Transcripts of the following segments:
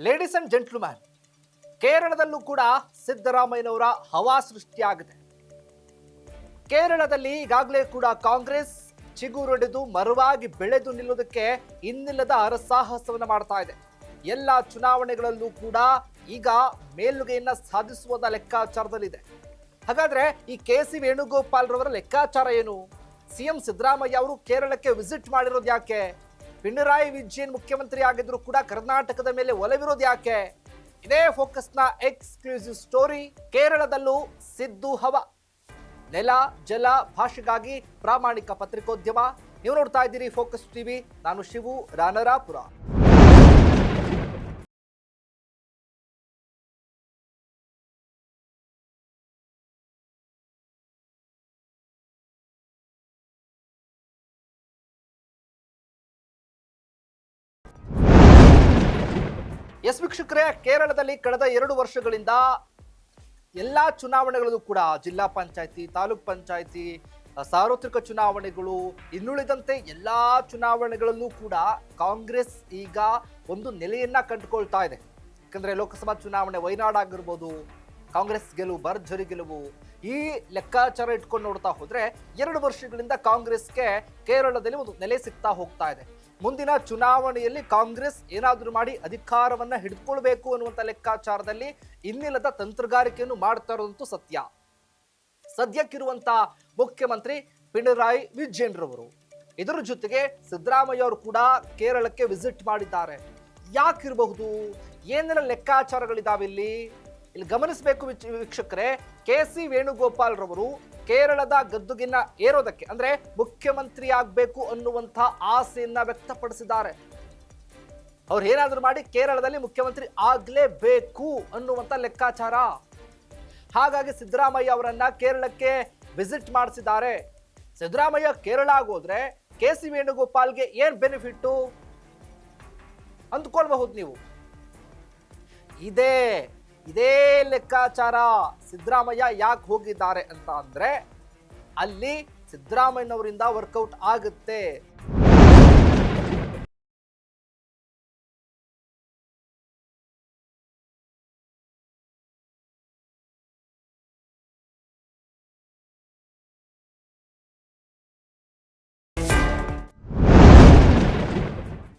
Ladies and gentleman, ಕೇರಳದಲ್ಲೂ ಕೂಡ ಸಿದ್ದರಾಮಯ್ಯನವರ ಹವಾ ಸೃಷ್ಟಿಯಾಗಿದೆ. ಕೇರಳದಲ್ಲಿ ಈಗಾಗಲೇ ಕೂಡ ಕಾಂಗ್ರೆಸ್ ಚಿಗುರೊಡೆದು ಮರುವಾಗಿ ಬೆಳೆದು ನಿಲ್ಲುವುದಕ್ಕೆ ಇನ್ನಿಲ್ಲದ ಹರಸಾಹಸವನ್ನು ಮಾಡ್ತಾ ಇದೆ. ಎಲ್ಲ ಚುನಾವಣೆಗಳಲ್ಲೂ ಕೂಡ ಈಗ ಮೇಲುಗೆಯನ್ನ ಸಾಧಿಸುವ ಲೆಕ್ಕಾಚಾರದಲ್ಲಿದೆ. ಹಾಗಾದ್ರೆ ಈ ಕೆ.ಸಿ. ವೇಣುಗೋಪಾಲ್ ರವರ ಲೆಕ್ಕಾಚಾರ ಏನು? ಸಿಎಂ ಸಿದ್ದರಾಮಯ್ಯ ಅವರು ಕೇರಳಕ್ಕೆ ವಿಸಿಟ್ ಮಾಡಿರೋದು ಯಾಕೆ? ಪಿಣರಾಯಿ ವಿಜಯನ್ ಮುಖ್ಯಮಂತ್ರಿ ಆಗಿದ್ರು ಕೂಡ ಕರ್ನಾಟಕದ ಮೇಲೆ ಒಲವಿರೋದು ಯಾಕೆ? ಇದೇ ಫೋಕಸ್ನ ಎಕ್ಸ್ಕ್ಲೂಸಿವ್ ಸ್ಟೋರಿ. ಕೇರಳದಲ್ಲೂ ಸಿದ್ದು ಹವಾ. ನೆಲ ಜಲ ಭಾಷೆಗಾಗಿ ಪ್ರಾಮಾಣಿಕ ಪತ್ರಿಕೋದ್ಯಮ. ನೀವು ನೋಡ್ತಾ ಇದ್ದೀರಿ ಫೋಕಸ್ ಟಿವಿ. ನಾನು ಶಿವು ರಾನರಾಪುರ. ಎಸ್ ವೀಕ್ಷಕರೇ, ಕೇರಳದಲ್ಲಿ ಕಳೆದ 2 ವರ್ಷಗಳಿಂದ ಎಲ್ಲಾ ಚುನಾವಣೆಗಳಲ್ಲೂ ಕೂಡ ಜಿಲ್ಲಾ ಪಂಚಾಯತಿ, ತಾಲೂಕ್ ಪಂಚಾಯತಿ, ಸಾರ್ವತ್ರಿಕ ಚುನಾವಣೆಗಳು ಇನ್ನುಳಿದಂತೆ ಎಲ್ಲಾ ಚುನಾವಣೆಗಳಲ್ಲೂ ಕೂಡ ಕಾಂಗ್ರೆಸ್ ಈಗ ಒಂದು ನೆಲೆಯನ್ನ ಕಂಡುಕೊಳ್ತಾ ಇದೆ. ಯಾಕಂದ್ರೆ ಲೋಕಸಭಾ ಚುನಾವಣೆ ವಯನಾಡ್ ಆಗಿರ್ಬೋದು, ಕಾಂಗ್ರೆಸ್ ಗೆಲುವು, ಭರ್ಜರಿ ಗೆಲುವು. ಈ ಲೆಕ್ಕಾಚಾರ ಇಟ್ಕೊಂಡು ನೋಡ್ತಾ ಹೋದ್ರೆ 2 ವರ್ಷಗಳಿಂದ ಕಾಂಗ್ರೆಸ್ಗೆ ಕೇರಳದಲ್ಲಿ ಒಂದು ನೆಲೆ ಸಿಗ್ತಾ ಹೋಗ್ತಾ ಇದೆ. ಮುಂದಿನ ಚುನಾವಣೆಯಲ್ಲಿ ಕಾಂಗ್ರೆಸ್ ಏನಾದರೂ ಮಾಡಿ ಅಧಿಕಾರವನ್ನ ಹಿಡಿದುಕೊಳ್ಬೇಕು ಅನ್ನುವಂಥ ಲೆಕ್ಕಾಚಾರದಲ್ಲಿ ಇನ್ನಿಲ್ಲದ ತಂತ್ರಗಾರಿಕೆಯನ್ನು ಮಾಡ್ತಾ ಇರೋದಂತೂ ಸತ್ಯ. ಸದ್ಯಕ್ಕಿರುವಂತ ಮುಖ್ಯಮಂತ್ರಿ ಪಿಣರಾಯಿ ವಿಜಯನ್ ರವರು, ಇದರ ಜೊತೆಗೆ ಸಿದ್ದರಾಮಯ್ಯ ಅವರು ಕೂಡ ಕೇರಳಕ್ಕೆ ವಿಸಿಟ್ ಮಾಡಿದ್ದಾರೆ. ಯಾಕಿರಬಹುದು? ಏನೆಲ್ಲ ಲೆಕ್ಕಾಚಾರಗಳಿದಾವೆ ಇಲ್ಲಿ ಗಮನಿಸಬೇಕು ವೀಕ್ಷಕರೇ. ಕೆ.ಸಿ. ವೇಣುಗೋಪಾಲ್ ರವರು ಕೇರಳದ ಗದ್ದುಗಿನ್ನ ಏರೋದಕ್ಕೆ ಅಂದ್ರೆ ಮುಖ್ಯಮಂತ್ರಿ ಆಗ್ಬೇಕು ಅನ್ನುವಂಥ ಆಸೆಯನ್ನ ವ್ಯಕ್ತಪಡಿಸಿದ್ದಾರೆ. ಅವ್ರು ಏನಾದ್ರೂ ಮಾಡಿ ಕೇರಳದಲ್ಲಿ ಮುಖ್ಯಮಂತ್ರಿ ಆಗ್ಲೇಬೇಕು ಅನ್ನುವಂಥ ಲೆಕ್ಕಾಚಾರ. ಹಾಗಾಗಿ ಸಿದ್ದರಾಮಯ್ಯ ಅವರನ್ನ ಕೇರಳಕ್ಕೆ ವಿಸಿಟ್ ಮಾಡಿಸಿದ್ದಾರೆ. ಸಿದ್ದರಾಮಯ್ಯ ಕೇರಳ ಆಗೋದ್ರೆ ಕೆ.ಸಿ. ವೇಣುಗೋಪಾಲ್ಗೆ ಏನ್ ಬೆನಿಫಿಟ್ ಅಂದ್ಕೊಳ್ಬಹುದು ನೀವು. ಇದೇ ಲೆಕ್ಕಾಚಾರ. ಸಿದ್ದರಾಮಯ್ಯ ಯಾಕೆ ಹೋಗಿದ್ದಾರೆ ಅಂತ ಅಂದ್ರೆ ಅಲ್ಲಿ ಸಿದ್ದರಾಮಯ್ಯನವರಿಂದ ವರ್ಕೌಟ್ ಆಗುತ್ತೆ.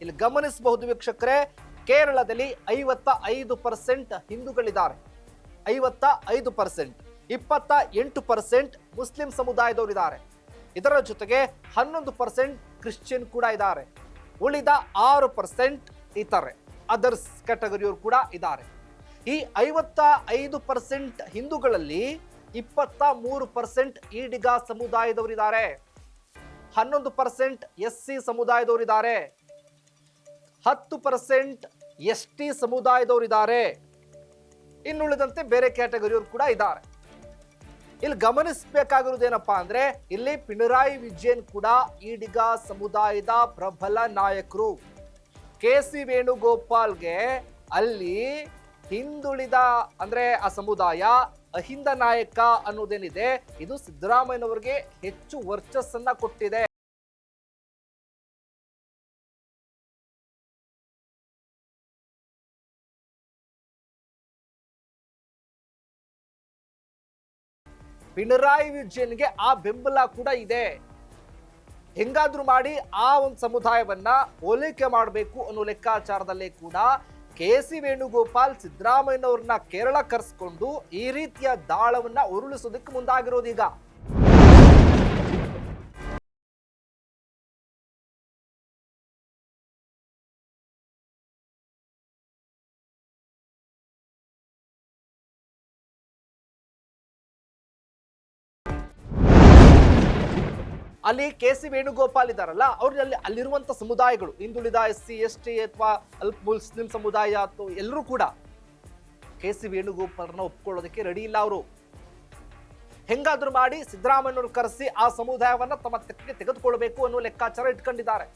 ಇಲ್ಲಿ ಗಮನಿಸಬಹುದು ವೀಕ್ಷಕರೇ, ಕೇರಳದಲ್ಲಿ 55% ಹಿಂದೂಗಳಿದ್ದಾರೆ. 55%, 28% ಮುಸ್ಲಿಂ ಸಮುದಾಯದವರಿದ್ದಾರೆ. ಇದರ ಜೊತೆಗೆ 11% ಕ್ರಿಶ್ಚಿಯನ್ ಕೂಡ ಇದ್ದಾರೆ. ಉಳಿದ 6% ಇತರೆ ಅದರ್ಸ್ ಕ್ಯಾಟಗರಿಯವರು ಕೂಡ ಇದ್ದಾರೆ. ಈ 55% ಹಿಂದೂಗಳಲ್ಲಿ 23% ಈಡಿಗ ಸಮುದಾಯದವರಿದ್ದಾರೆ. 11% SC ಸಮುದಾಯದವರಿದ್ದಾರೆ. 10% ST ಸಮುದಾಯದವರಿದ್ದಾರೆ. ಇನ್ನುಳಿದಂತೆ ಬೇರೆ ಕ್ಯಾಟಗರಿಯವರು ಕೂಡ ಇದ್ದಾರೆ. ಇಲ್ಲಿ ಗಮನಿಸಬೇಕಾಗಿರುವುದೇನಪ್ಪಾ ಅಂದ್ರೆ ಇಲ್ಲಿ ಪಿಣರಾಯಿ ವಿಜಯನ್ ಕೂಡ ಈಡಿಗ ಸಮುದಾಯದ ಪ್ರಬಲ ನಾಯಕರು. ಕೆ.ಸಿ. ವೇಣುಗೋಪಾಲ್ಗೆ ಅಲ್ಲಿ ಹಿಂದುಳಿದ ಅಂದ್ರೆ ಆ ಸಮುದಾಯ ಅಹಿಂದ ನಾಯಕ ಅನ್ನೋದೇನಿದೆ, ಇದು ಸಿದ್ದರಾಮಯ್ಯನವರಿಗೆ ಹೆಚ್ಚು ವರ್ಚಸ್ಸನ್ನ ಕೊಟ್ಟಿದೆ. ಪಿಣರಾಯಿ ವಿಜಯನ್ಗೆ ಆ ಬೆಂಬಲ ಕೂಡ ಇದೆ. ಹೆಂಗಾದ್ರೂ ಮಾಡಿ ಆ ಒಂದು ಸಮುದಾಯವನ್ನ ಹೋಲಿಕೆ ಮಾಡಬೇಕು ಅನ್ನೋ ಲೆಕ್ಕಾಚಾರದಲ್ಲೇ ಕೂಡ ಕೆ.ಸಿ. ವೇಣುಗೋಪಾಲ್ ಸಿದ್ದರಾಮಯ್ಯನವ್ರನ್ನ ಕೇರಳ ಕರೆಸ್ಕೊಂಡು ಈ ರೀತಿಯ ದಾಳವನ್ನ ಉರುಳಿಸೋದಕ್ಕೆ ಮುಂದಾಗಿರೋದು. ಈಗ ಅಲ್ಲಿ ಕೆ.ಸಿ. ವೇಣುಗೋಪಾಲ್ ಇದ್ದಾರಲ್ಲ, ಅವ್ರಲ್ಲಿ ಅಲ್ಲಿರುವಂತ ಸಮುದಾಯಗಳು ಹಿಂದುಳಿದ SC ST ಅಥವಾ ಮುಸ್ಲಿಂ ಸಮುದಾಯ ಅಥವಾ ಎಲ್ಲರೂ ಕೂಡ ಕೆ.ಸಿ. ವೇಣುಗೋಪಾಲ್ರನ್ನ ಒಪ್ಕೊಳ್ಳೋದಕ್ಕೆ ರೆಡಿ ಇಲ್ಲ. ಅವರು ಹೆಂಗಾದ್ರೂ ಮಾಡಿ ಸಿದ್ದರಾಮಯ್ಯನವರು ಕರೆಸಿ ಆ ಸಮುದಾಯವನ್ನ ತಮ್ಮ ತೆಕ್ಕೆಗೆ ತೆಗೆದುಕೊಳ್ಬೇಕು ಅನ್ನೋ ಲೆಕ್ಕಾಚಾರ ಇಟ್ಕೊಂಡಿದ್ದಾರೆ.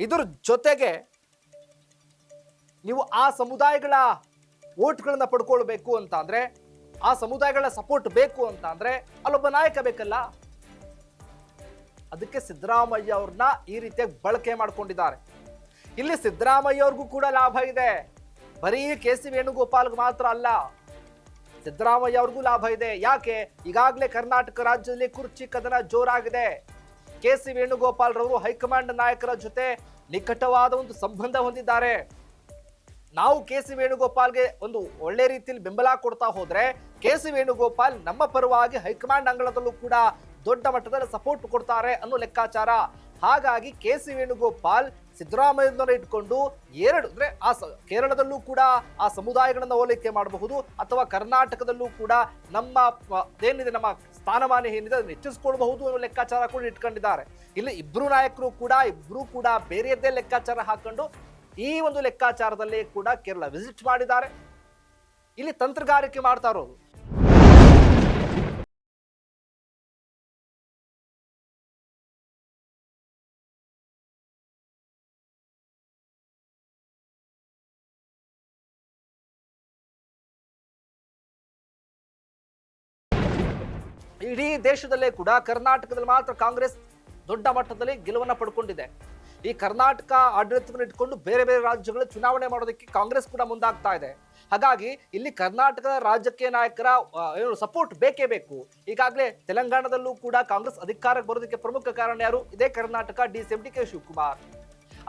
ಇದ್ರ ಜೊತೆಗೆ ನೀವು ಆ ಸಮುದಾಯಗಳ ವೋಟ್ಗಳನ್ನ ಪಡ್ಕೊಳ್ಬೇಕು ಅಂತ ಅಂದ್ರೆ, ಆ ಸಮುದಾಯಗಳ ಸಪೋರ್ಟ್ ಬೇಕು ಅಂತ ಅಂದ್ರೆ ಅಲ್ಲೊಬ್ಬ ನಾಯಕ ಬೇಕಲ್ಲ. ಅದಕ್ಕೆ ಸಿದ್ದರಾಮಯ್ಯ ಅವ್ರನ್ನ ಈ ರೀತಿಯಾಗಿ ಬಳಕೆ ಮಾಡ್ಕೊಂಡಿದ್ದಾರೆ. ಇಲ್ಲಿ ಸಿದ್ದರಾಮಯ್ಯ ಅವ್ರಿಗೂ ಕೂಡ ಲಾಭ ಇದೆ. ಬರೀ ಕೆ.ಸಿ. ವೇಣುಗೋಪಾಲ್ಗೆ ಮಾತ್ರ ಅಲ್ಲ, ಸಿದ್ದರಾಮಯ್ಯ ಅವ್ರಿಗೂ ಲಾಭ ಇದೆ. ಯಾಕೆ? ಈಗಾಗಲೇ ಕರ್ನಾಟಕ ರಾಜ್ಯದಲ್ಲಿ ಕುರ್ಚಿ ಕದನ ಜೋರಾಗಿದೆ. ಕೆ.ಸಿ. ವೇಣುಗೋಪಾಲ್ ರವರು ಹೈಕಮಾಂಡ್ ನಾಯಕರ ಜೊತೆ ನಿಕಟವಾದ ಒಂದು ಸಂಬಂಧ ಹೊಂದಿದ್ದಾರೆ. ನಾವು ಕೆ.ಸಿ. ವೇಣುಗೋಪಾಲ್ಗೆ ಒಂದು ಒಳ್ಳೆ ರೀತಿಯಲ್ಲಿ ಬೆಂಬಲ ಕೊಡ್ತಾ ಹೋದ್ರೆ ಕೆ.ಸಿ. ವೇಣುಗೋಪಾಲ್ ನಮ್ಮ ಪರವಾಗಿ ಹೈಕಮಾಂಡ್ ಅಂಗಳದಲ್ಲೂ ಕೂಡ ದೊಡ್ಡ ಮಟ್ಟದಲ್ಲಿ ಸಪೋರ್ಟ್ ಕೊಡ್ತಾರೆ ಅನ್ನೋ ಲೆಕ್ಕಾಚಾರ. ಹಾಗಾಗಿ ಕೆ.ಸಿ. ವೇಣುಗೋಪಾಲ್ ಸಿದ್ದರಾಮಯ್ಯನವರ ಇಟ್ಕೊಂಡು ಎರಡು ಅಂದ್ರೆ ಕೇರಳದಲ್ಲೂ ಕೂಡ ಆ ಸಮುದಾಯಗಳನ್ನ ಹೋಲಿಕೆ ಮಾಡಬಹುದು, ಅಥವಾ ಕರ್ನಾಟಕದಲ್ಲೂ ಕೂಡ ನಮ್ಮ ಏನಿದೆ ನಮ್ಮ ಸ್ಥಾನಮಾನ ಏನಿದೆ ಅದನ್ನು ಹೆಚ್ಚಿಸ್ಕೊಳ್ಬಹುದು ಅನ್ನೋ ಲೆಕ್ಕಾಚಾರ ಕೂಡ ಇಟ್ಕೊಂಡಿದ್ದಾರೆ. ಇಲ್ಲಿ ಇಬ್ರು ನಾಯಕರು ಕೂಡ ಬೇರೆಯದ್ದೇ ಲೆಕ್ಕಾಚಾರ ಹಾಕೊಂಡು ಈ ಒಂದು ಲೆಕ್ಕಾಚಾರದಲ್ಲಿ ಕೂಡ ಕೇರಳ ವಿಸಿಟ್ ಮಾಡಿದ್ದಾರೆ. ಇಲ್ಲಿ ತಂತ್ರಗಾರಿಕೆ ಮಾಡ್ತಾ ಇರೋದು. ಇಡೀ ದೇಶದಲ್ಲೇ ಕೂಡ ಕರ್ನಾಟಕದಲ್ಲಿ ಮಾತ್ರ ಕಾಂಗ್ರೆಸ್ ದೊಡ್ಡ ಮಟ್ಟದಲ್ಲಿ ಗೆಲುವನ್ನ ಪಡ್ಕೊಂಡಿದೆ. ಈ ಕರ್ನಾಟಕ ಆಡಳಿತವನ್ನು ಇಟ್ಕೊಂಡು ಬೇರೆ ಬೇರೆ ರಾಜ್ಯಗಳ ಚುನಾವಣೆ ಮಾಡೋದಕ್ಕೆ ಕಾಂಗ್ರೆಸ್ ಕೂಡ ಮುಂದಾಗ್ತಾ ಇದೆ. ಹಾಗಾಗಿ ಇಲ್ಲಿ ಕರ್ನಾಟಕದ ರಾಜಕೀಯ ನಾಯಕರ ಸಪೋರ್ಟ್ ಬೇಕೇ ಬೇಕು. ಈಗಾಗಲೇ ತೆಲಂಗಾಣದಲ್ಲೂ ಕೂಡ ಕಾಂಗ್ರೆಸ್ ಅಧಿಕಾರಕ್ಕೆ ಬರೋದಕ್ಕೆ ಪ್ರಮುಖ ಕಾರಣ ಯಾರು? ಇದೇ ಕರ್ನಾಟಕ ಡಿ.ಸಿ.ಎಂ. ಡಿ.ಕೆ. ಶಿವಕುಮಾರ್.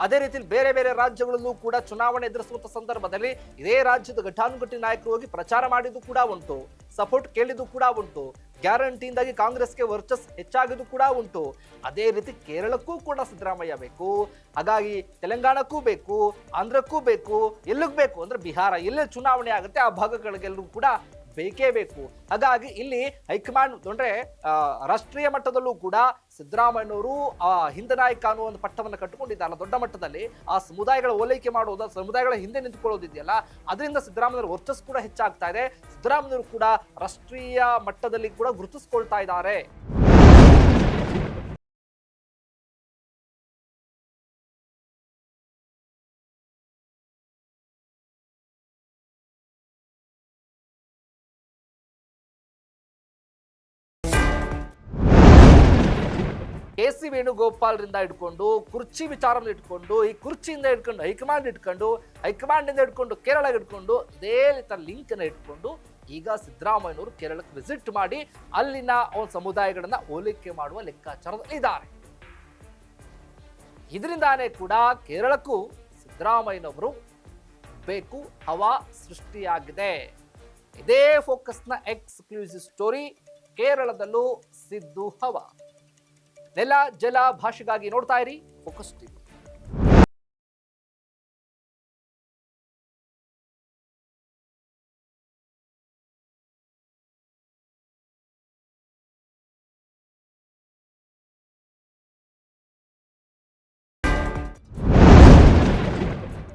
ಅದೇ ರೀತಿಯಲ್ಲಿ ಬೇರೆ ಬೇರೆ ರಾಜ್ಯಗಳಲ್ಲೂ ಕೂಡ ಚುನಾವಣೆ ಎದುರಿಸುವಂತ ಸಂದರ್ಭದಲ್ಲಿ ಇದೇ ರಾಜ್ಯದ ಘಟಾನುಘಟಿ ನಾಯಕರು ಹೋಗಿ ಪ್ರಚಾರ ಮಾಡಿದ್ದು ಕೂಡ ಉಂಟು, ಸಪೋರ್ಟ್ ಕೇಳಿದ್ದು ಕೂಡ ಉಂಟು. ಗ್ಯಾರಂಟಿಯಿಂದಾಗಿ ಕಾಂಗ್ರೆಸ್ಗೆ ವರ್ಚಸ್ ಹೆಚ್ಚಾಗಿದ್ದು ಕೂಡ ಉಂಟು. ಅದೇ ರೀತಿ ಕೇರಳಕ್ಕೂ ಕೂಡ ಸಿದ್ದರಾಮಯ್ಯ ಬೇಕು, ಹಾಗಾಗಿ ತೆಲಂಗಾಣಕ್ಕೂ ಬೇಕು, ಆಂಧ್ರಕ್ಕೂ ಬೇಕು, ಎಲ್ಲಿಗೂ ಬೇಕು ಅಂದ್ರೆ ಬಿಹಾರ ಎಲ್ಲೇ ಚುನಾವಣೆ ಆಗುತ್ತೆ ಆ ಭಾಗಗಳಿಗೆಲ್ಲರೂ ಕೂಡ ಬೇಕೇ ಬೇಕು. ಹಾಗಾಗಿ ಇಲ್ಲಿ ಹೈಕಮಾಂಡ್ ಅಂದ್ರೆ ರಾಷ್ಟ್ರೀಯ ಮಟ್ಟದಲ್ಲೂ ಕೂಡ ಸಿದ್ದರಾಮಯ್ಯನವರು ಹಿಂದ ನಾಯಕ ಅನ್ನೋ ಒಂದು ಪಟ್ಟವನ್ನು ಕಟ್ಟಿಕೊಂಡಿದ್ದಾರಲ್ಲ ದೊಡ್ಡ ಮಟ್ಟದಲ್ಲಿ, ಆ ಸಮುದಾಯಗಳ ಓಲೈಕೆ ಮಾಡೋದು, ಸಮುದಾಯಗಳ ಹಿಂದೆ ನಿಂತುಕೊಳ್ಳೋದಿದೆಯಲ್ಲ, ಅದರಿಂದ ಸಿದ್ದರಾಮಯ್ಯನವರ ವರ್ಚಸ್ ಕೂಡ ಹೆಚ್ಚಾಗ್ತಾ ಇದೆ. ಸಿದ್ದರಾಮಯ್ಯನವರು ಕೂಡ ರಾಷ್ಟ್ರೀಯ ಮಟ್ಟದಲ್ಲಿ ಕೂಡ ಗುರುತಿಸ್ಕೊಳ್ತಾ ಇದ್ದಾರೆ. ಕೆ.ಸಿ. ವೇಣುಗೋಪಾಲ್ರಿಂದ ಇಟ್ಕೊಂಡು ಕುರ್ಚಿ ವಿಚಾರವನ್ನು ಇಟ್ಕೊಂಡು ಈ ಕುರ್ಚಿಯಿಂದ ಇಟ್ಕೊಂಡು ಹೈಕಮಾಂಡ್ ಇಂದ ಇಟ್ಕೊಂಡು ಕೇರಳ ಇಟ್ಕೊಂಡು ಇದೇ ರೀತಿಯ ಲಿಂಕ್ ಅನ್ನ ಇಟ್ಕೊಂಡು ಈಗ ಸಿದ್ದರಾಮಯ್ಯನವರು ಕೇರಳಕ್ಕೆ ವಿಸಿಟ್ ಮಾಡಿ ಅಲ್ಲಿನ ಸಮುದಾಯಗಳನ್ನ ಹೋಲಿಕೆ ಮಾಡುವ ಲೆಕ್ಕಾಚಾರದಲ್ಲಿ ಇದ್ದಾರೆ. ಇದರಿಂದಾನೇ ಕೂಡ ಕೇರಳಕ್ಕೂ ಸಿದ್ದರಾಮಯ್ಯನವರು ಬೇಕು, ಹವಾ ಸೃಷ್ಟಿಯಾಗಿದೆ. ಇದೇ ಫೋಕಸ್ನ ಎಕ್ಸ್ಕ್ಲೂಸಿವ್ ಸ್ಟೋರಿ. ಕೇರಳದಲ್ಲೂ ಸಿದ್ದು ಹವಾ. ನೆಲ ಜಲ ಭಾಷೆಗಾಗಿ ನೋಡ್ತಾ ಇರಿ ಫೋಕಸ್ ಟಿವಿ.